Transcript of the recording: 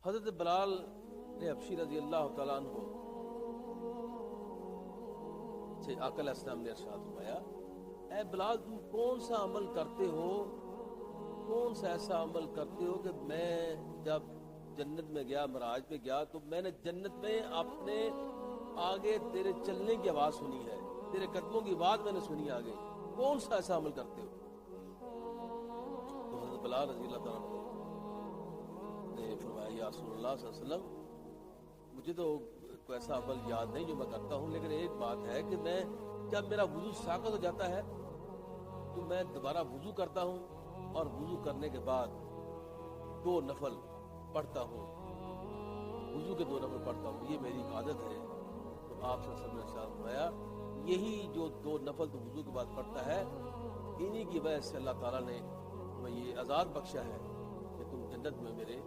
حضرت بلال نے حبشی رضی اللہ تعالیٰ عنہ سے آقا علیہ السلام نے ارشاد فرمایا، اے بلال تم کون سا عمل کرتے ہو، کون سا ایسا عمل کرتے ہو کہ میں جب جنت میں گیا، معراج پہ گیا، تو میں نے جنت میں اپنے آگے تیرے چلنے کی آواز سنی ہے، تیرے قدموں کی آواز میں نے سنی آگے، کون سا ایسا عمل کرتے ہو؟ تو حضرت بلال رضی اللہ تعالیٰ عنہ نے فرمایا، یا رسول اللہ صلی اللہ علیہ وسلم مجھے تو کوئی ایسا عمل یاد نہیں جو میں کرتا ہوں، لیکن ایک بات ہے کہ میں جب میرا وضو ساقط ہو جاتا ہے تو میں دوبارہ وضو کرتا ہوں اور وضو کرنے کے بعد 2 نفل پڑھتا ہوں، وضو کے 2 نفل پڑھتا ہوں، یہ میری عادت ہے۔ تو آپ صلی اللہ علیہ وسلم نے ارشاد فرمایا، یہی جو 2 نفل تو وضو کے بعد پڑھتا ہے، انہی کی وجہ سے اللہ تعالیٰ نے تمہیں یہ عذاب بخشا ہے کہ تم جنت میں میرے